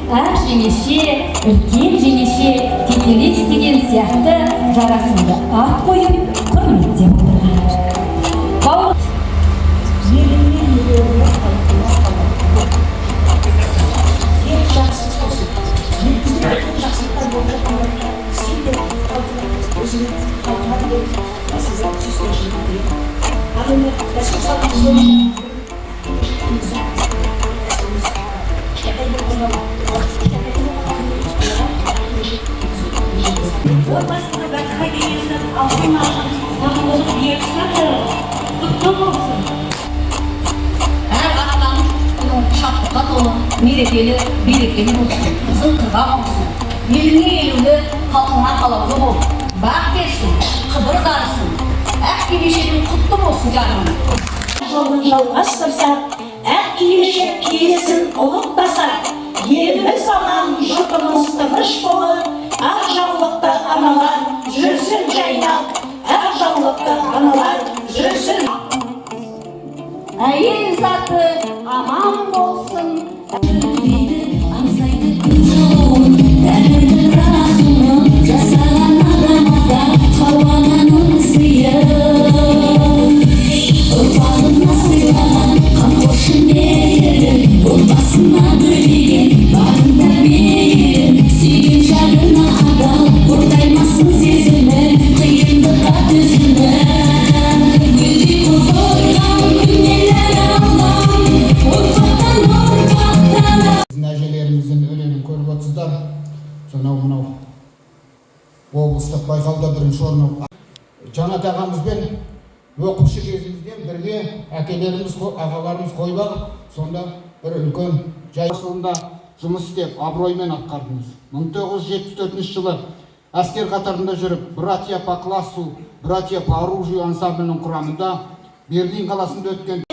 жеңеше, үлкен жеңеше, тетелес деген сияқты жарасымды ат қойып құрметтеп отырған. Мерекелі, берекелі болсын, зылқыға болсын, еліне елеулі, халқына қалаулы бол, бақ берсін, қыбыр дарысын, әк кимешегің құтты болсын жаным. Жолын жалғастырса, әк кимешек киесін ұлықтаса, еліміз аман, жұртымыз тыныш болып, ақ жаулықты аналар жүрсін жайнап, ақ жаулықты аналар жүрсін. Әйел заты аман болсын. Жасаған адамада қалғанының сыйы, ұрпағына сыйлаған қамқоршы мейірі, отбасына бөлеген барында мейірі, сүйген жарына адал қорғаймасын сезімі, қиындыққа төзімі. Гүлдей қойған күннелер алған, ұрпақтан ұрпақтан. Әжелеріміздің өнерін көріп отырсыздар. Сонау мынау облыстық байқауда бірінші орын Жанат ағамызбен оқушы кезімізден бірге әкелеріміз, ағаларымыз қойып алып, сонда бір үлкен жайшылығында жұмыс істеп, абыроймен атқардыңыз. 1974 жылы әскер қатарында жүріп, братья по классу, братья по оружию ансамблінің құрамында Берлин қаласында өткен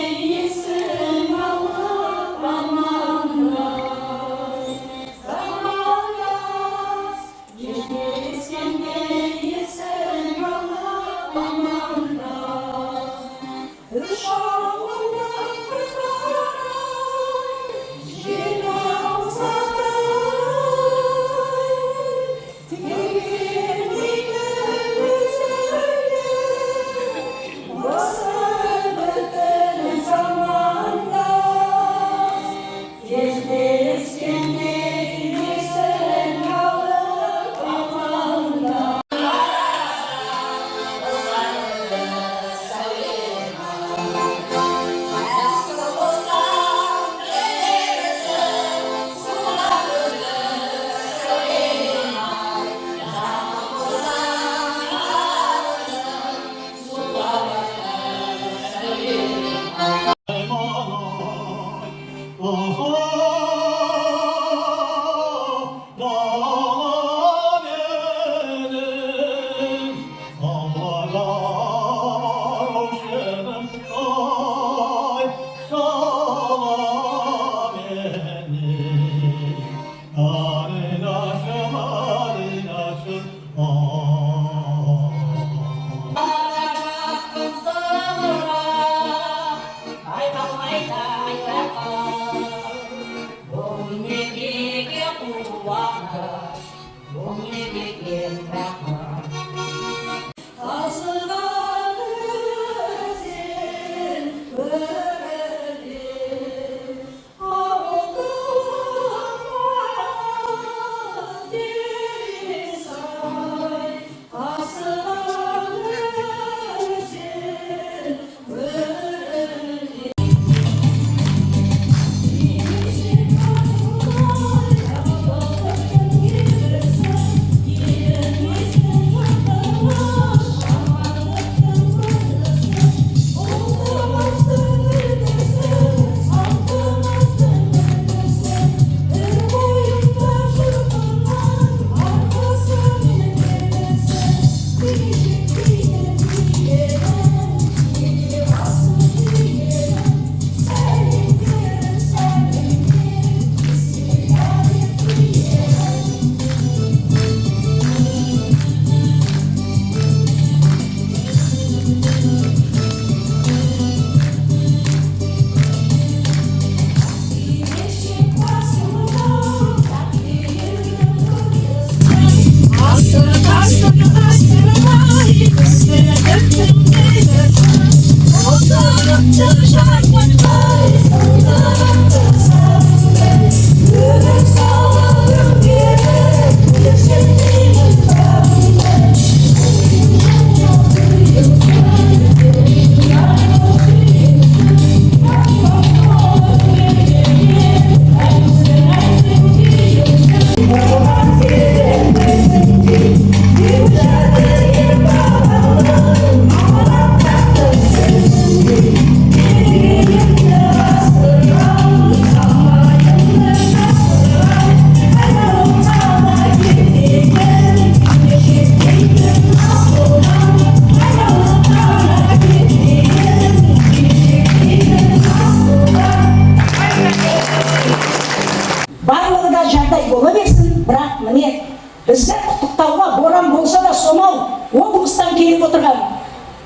келіп отырған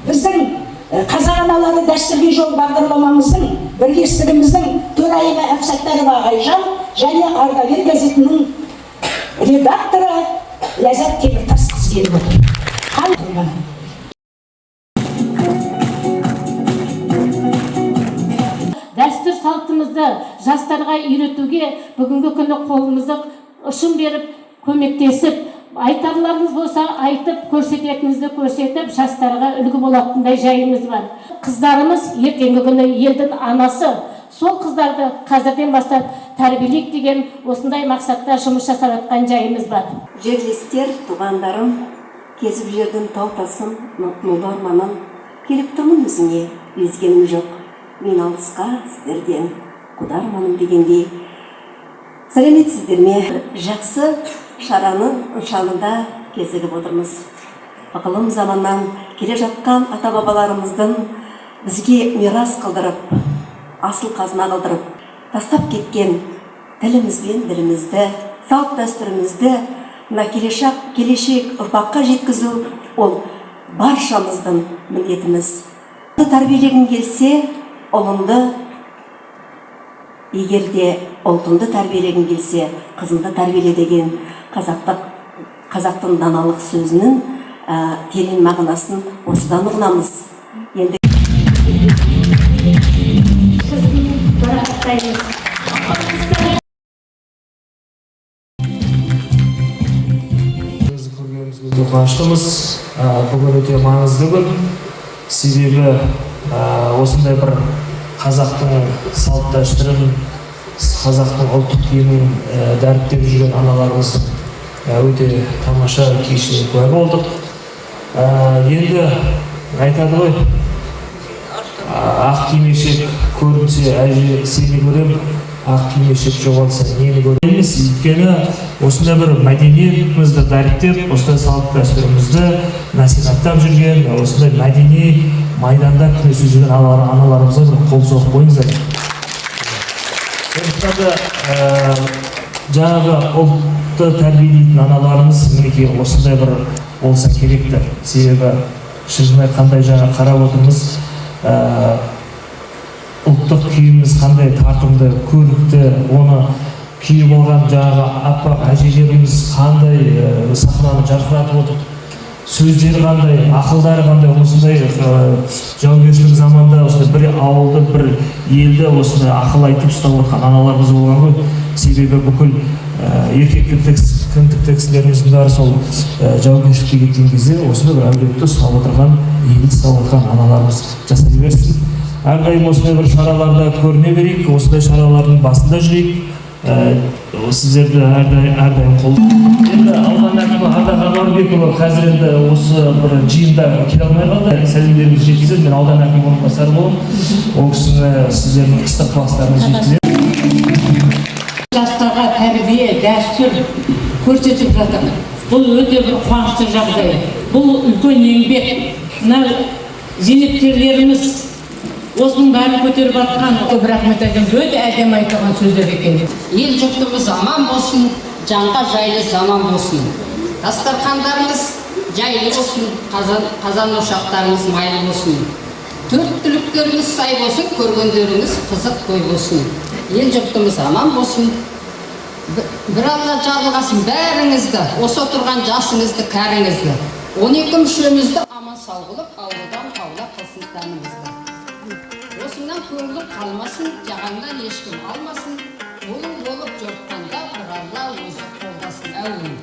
біздің қазақ аналары дәстүрге жол бағдарламамыздың бірлестігіміздің төрайымы Әбсаттарова Айжан және Ардагер газетінің редакторы Ләззат Теміртасқызы келіп отыр. Дәстүр салтымызды жастарға үйретуге бүгінгі күні қолымызды ұшын беріп, көмектесіп, айтарларыңыз болса айтып, көрсететінізді көрсетіп, жастарға үлгі болатындай жайымыз бар. Қыздарымыз ертеңгі күні елдің анасы, сол қыздарды қазірден бастап тәрбиелейік деген осындай мақсатта жұмыс жасап жатқан жайымыз бар. Жерлестер, туғандарым, кезіп жердің тау тасын, мұңлы арманын, келіп тұрмын өзіңе, өзгенім жоқ. Мен алысқа сіздерден құдарманым дегендей. Сәлеметсіздер ме? Жақсы шараның нышанында кезігіп отырмыз. Ықылым заманнан келе жатқан ата-бабаларымыздың бізге мирас қылдырып, асыл қазына қылдырып, тастап кеткен тіліміз бен ділімізді, салт дәстүрімізді мына келешек ұрпаққа жеткізу ол баршамыздың міндетіміз. Тәрбиелегің келсе, ұлыңды, егер де ұлтыңды тәрбиелегің келсе, қызыңды тәрбиеле деген қазақтың даналық сөзінің терең мағынасын осыдан ұғынамыз. Енді қуаныштымыз. Бүгін өте маңызды күн. Себебі осындай бір қазақтың салт дәстүрін, қазақтың ұлттық киімін дәріптеп жүрген аналарымыздың өте тамаша кешіне куә болдық. Енді айтады ғой, ақ кимешек көрінсе әже сені көрем, ақ кимешек жоғалса нені көреміз. Өйткені осындай бір мәдениетімізді дәріптеп, осындай салт дәстүрімізді насихаттап жүрген, осындай мәдени майданда күресіп жүрген аналарымызға бір қол соғып қойыңыздар. Сондықтан да жаңағы ұлтты тәрбиелейтін аналарымыз мінекей осындай бір болса керекті. Себебі шынымен қандай жаңа қарап отырмыз, ұлттық киіміміз қандай тартымды, көрікті, оны киіп алған жаңағы аппақ әжелеріміз қандай сахнаны жарқыратып отыр, сөздері қандай, ақылдары қандай. Осындай жаугершілік заманда осындай бір ауылды, бір елді осындай ақыл айтып ұстап отқан аналарымыз болған ғой. Себебі бүкіл еркектік кісілеріміздің бәрі сол жаугершілікке кеткен кезде осындай бір әулетті ұстап отырған, елді ұстап отырған аналарымыз жасай берсін. Әрдайым осындай бір шараларда көріне берейік, осындай шаралардың басында жүрейік. Сіздерді әрдайым қолдаймын. Енді аудан әкімі Ардақ Ануарбекұлы қазір енді осы бір жиында келе алмай қалды. Сәлемдеріңізді жеткізеді. Мен аудан әкімі орынбасары боламын. Ол кісіні сіздердің ыстық ықыластарыңызды жеткіземін. Жастарға тәрбие, дәстүр көрсетіп жатыр. Бұл өте бір қуанышты жағдай. Бұл үлкен еңбек. Мына зейнеткерлеріміз осының бәрін көтеріп жатқан. Көп рахмет айтамыз. Өте әдемі айтылған сөздер екен. Ел жұртымыз аман болсын, жанға жайлы заман болсын. Дастархандарыңыз жайлы болсын, қазан ошақтарыңыз майлы болсын. Төрт түліктеріңіз сай болсын, көргендеріңіз қызық той болсын. Ел жұртымыз аман болсын. Bir Алла жарылғасын бәріңізді, осы отырған жасыңызды, кәріңізді. 12 мүшемізді аман сау қылып, ауылдан аулақ қылсын тәнімізді. Осыңнан көңілім қалмасын, жағаннан ешкім алмасын. Олың болып жортқанда бір Алла өзі қолдасын әулін.